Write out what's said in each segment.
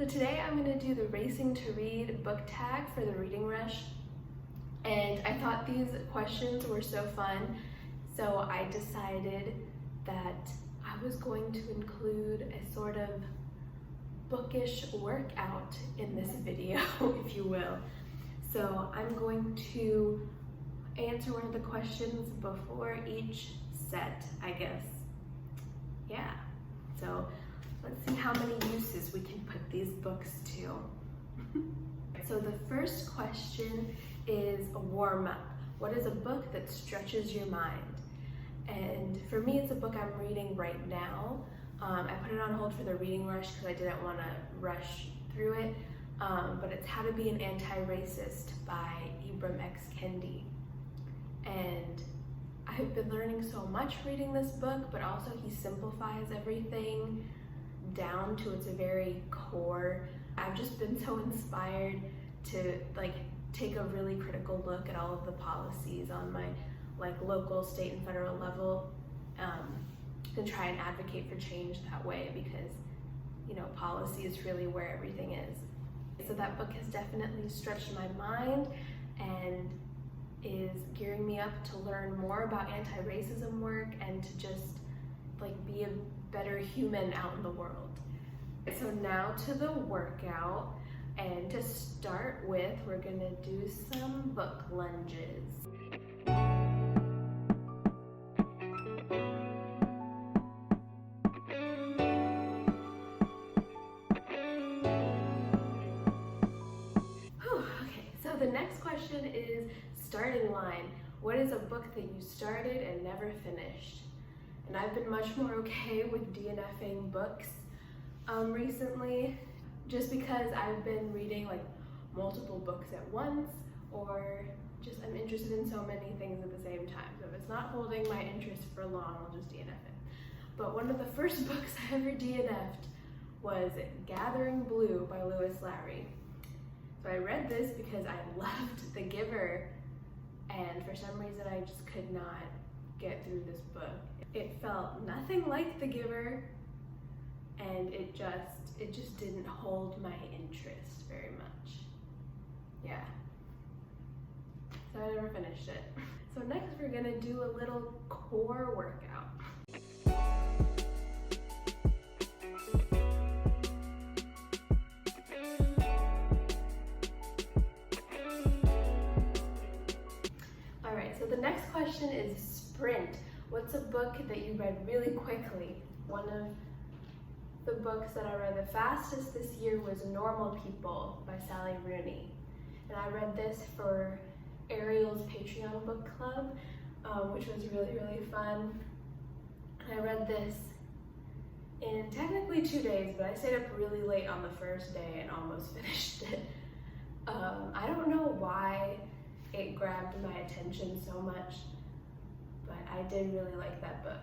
So today I'm going to do the Racing to Read book tag for the Reading Rush. And I thought these questions were so fun, so I decided that I was going to include a sort of bookish workout in this video, if you will. So I'm going to answer one of the questions before each set, I guess. Yeah, so let's see how many uses we can put these books to. So the first question is a warm-up. What is a book that stretches your mind? And for me, it's a book I'm reading right now. I put it on hold for the Reading Rush because I didn't want to rush through it, but it's How to Be an Anti-Racist by Ibram x Kendi. And I've been learning so much reading this book, but also he simplifies everything down to its very core. I've just been so inspired to take a really critical look at all of the policies on my local, state, and federal level, and try and advocate for change that way, because policy is really where everything is. So that book has definitely stretched my mind and is gearing me up to learn more about anti-racism work and to just be a better human out in the world. So now to the workout, and to start with, we're gonna do some book lunges. Okay, so the next question is starting line. What is a book that you started and never finished? And I've been much more okay with DNFing books recently, just because I've been reading multiple books at once, or just I'm interested in so many things at the same time. So if it's not holding my interest for long, I'll just DNF it. But one of the first books I ever DNF'd was Gathering Blue by Lowry. So I read this because I loved The Giver, and for some reason I just could not get through this book. It felt nothing like The Giver, and it just didn't hold my interest very much. Yeah. So I never finished it. So next we're gonna do a little core workout. Alright, so the next question is sprint. What's a book that you read really quickly? One of the books that I read the fastest this year was Normal People by Rooney. And I read this for Ariel's Patreon book club, which was really, really fun. And I read this in technically 2 days, but I stayed up really late on the first day and almost finished it. I don't know why it grabbed my attention so much, but I did really like that book.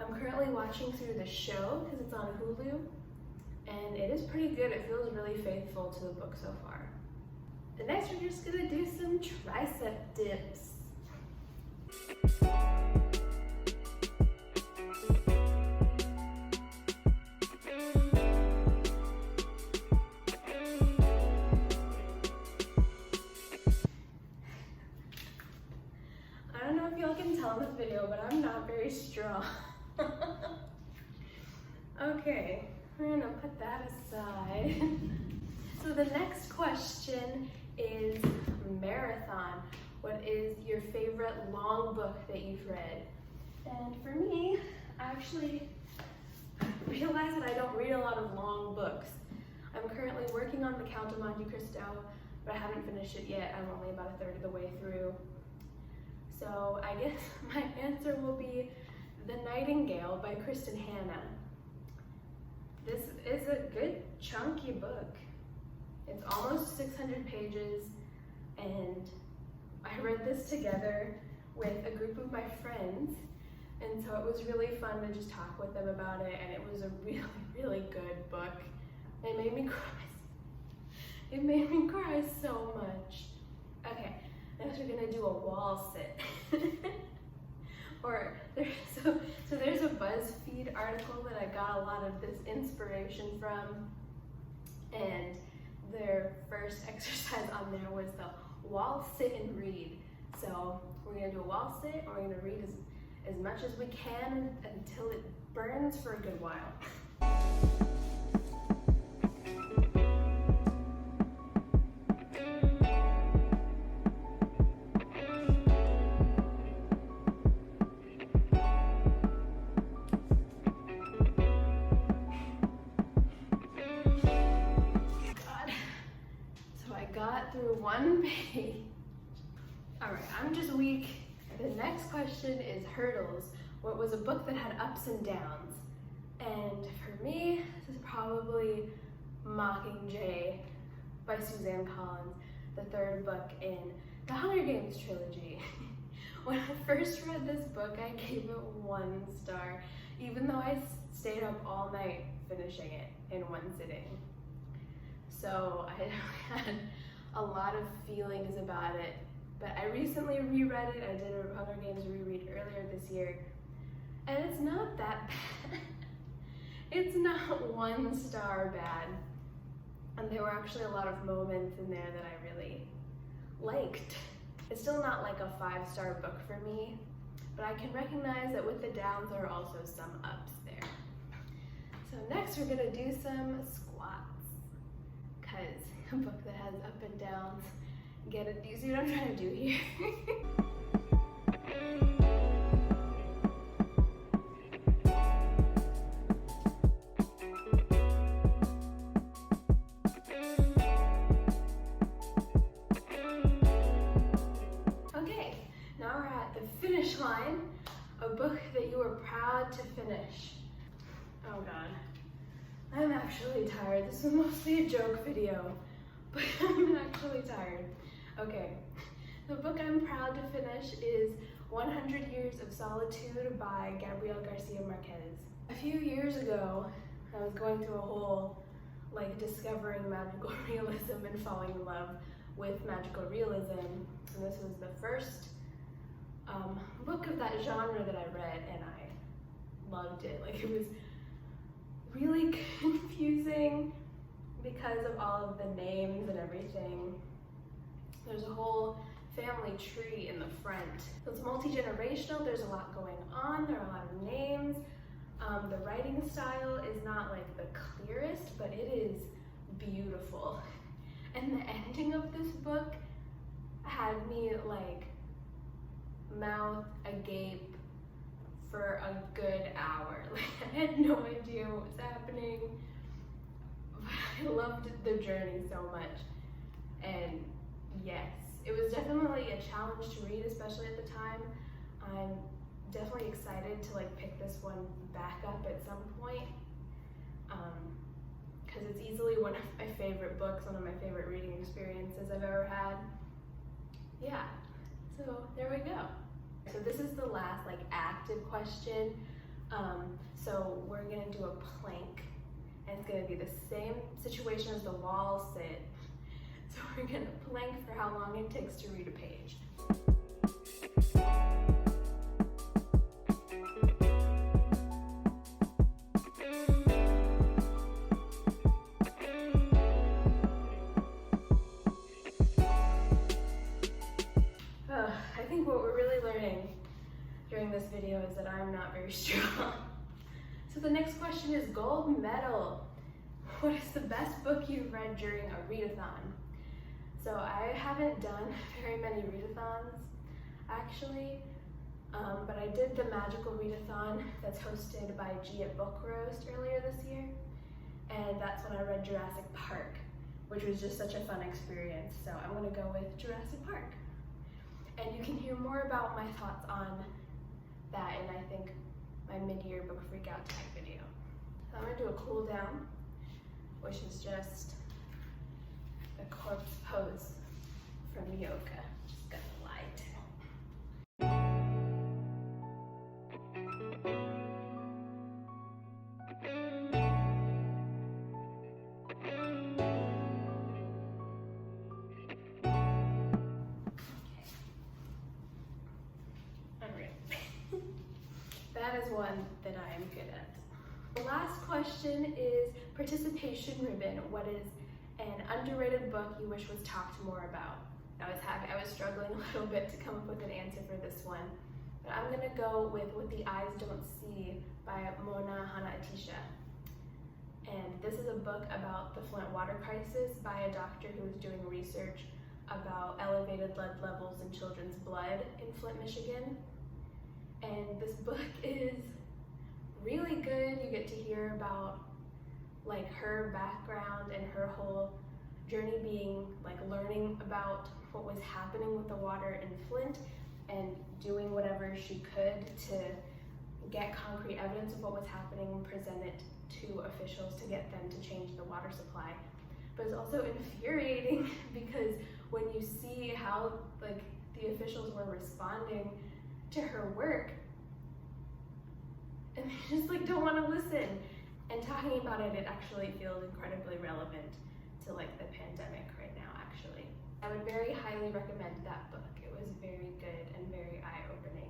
I'm currently watching through the show because it's on Hulu, and it is pretty good. It feels really faithful to the book so far. The next, we're just gonna do some tricep dips. I don't know if y'all can tell in this video, but I'm not very strong. Okay, we're gonna put that aside. So the next question is marathon. What is your favorite long book that you've read? And for me, I actually realized that I don't read a lot of long books. I'm currently working on The Count of Monte Cristo, but I haven't finished it yet. I'm only about a third of the way through. So I guess my answer will be The Nightingale by Kristin. This is a good chunky book. It's almost 600 pages, and I read this together with a group of my friends, and so it was really fun to just talk with them about it, and it was a really, really good book. It made me cry. It made me cry so much. Okay, next we're gonna do a wall sit. So there's a BuzzFeed article that I got a lot of this inspiration from, and their first exercise on there was the wall sit and read. So we're gonna do a wall sit, and we're gonna read as much as we can until it burns for a good while. Through one page. All right, I'm just weak. The next question is hurdles. What was a book that had ups and downs? And for me, this is probably Mockingjay by Suzanne, the third book in the Hunger Games trilogy. When I first read this book, I gave it 1 star, even though I stayed up all night finishing it in one sitting. So I had a lot of feelings about it, but I recently reread it. I did a Hunger Games reread earlier this year, and it's not that bad. It's not 1 star bad, and there were actually a lot of moments in there that I really liked. It's still not like a 5-star book for me, but I can recognize that with the downs there are also some ups there. So next we're gonna do some squats, because a book that has up and downs. Get it? Do you see what I'm trying to do here? Okay, now we're at the finish line. A book that you were proud to finish. Oh God, I'm actually tired. This is mostly a joke video, but I'm actually tired. Okay, the book I'm proud to finish is 100 Years of Solitude by Gabriel Garcia Marquez. A few years ago, I was going through a whole discovering magical realism and falling in love with magical realism, and this was the first book of that genre that I read, and I loved it. It was really confusing because of all of the names and everything. There's a whole family tree in the front. So it's multi-generational, there's a lot going on, there are a lot of names. The writing style is not the clearest, but it is beautiful. And the ending of this book had me mouth agape for a good hour. I had no idea what was happening. I loved the journey so much, and yes, it was definitely a challenge to read, especially at the time. I'm definitely excited to pick this one back up at some point, because it's easily one of my favorite books, one of my favorite reading experiences I've ever had. Yeah, so there we go. So this is the last active question. So we're gonna do a plank, and it's gonna be the same situation as the wall sit. So we're gonna plank for how long it takes to read a page. I think what we're really learning during this video is that I'm not very strong. So the next question is gold medal. What is the best book you've read during a readathon? So I haven't done very many readathons, actually, but I did the magical readathon that's hosted by G at Book Roast earlier this year, and that's when I read Jurassic Park, which was just such a fun experience. So I'm gonna go with Jurassic Park. And you can hear more about my thoughts on that in, I think, my mid-year book freakout tag video. So I'm gonna do a cool down, which is just the corpse pose from yoga. Just gonna lie That is one that I am good at. The last question is participation ribbon. What is underrated book you wish was talked more about. I was struggling a little bit to come up with an answer for this one, but I'm gonna go with What the Eyes Don't See by Hanna-Attisha. And this is a book about the Flint water crisis by a doctor who was doing research about elevated lead levels in children's blood in Flint, Michigan. And this book is really good. You get to hear about like her background and her whole journey being like learning about what was happening with the water in Flint and doing whatever she could to get concrete evidence of what was happening and present it to officials to get them to change the water supply. But it's also infuriating because when you see how like the officials were responding to her work, and they just like don't want to listen. And talking about it, it actually feels incredibly relevant to like the pandemic right now, actually. I would very highly recommend that book. It was very good and very eye-opening.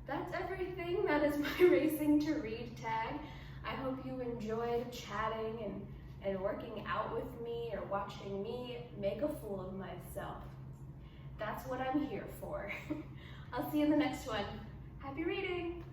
That's everything. That is my racing to read tag. I hope you enjoyed chatting and working out with me or watching me make a fool of myself. That's what I'm here for. I'll see you in the next one. Happy reading!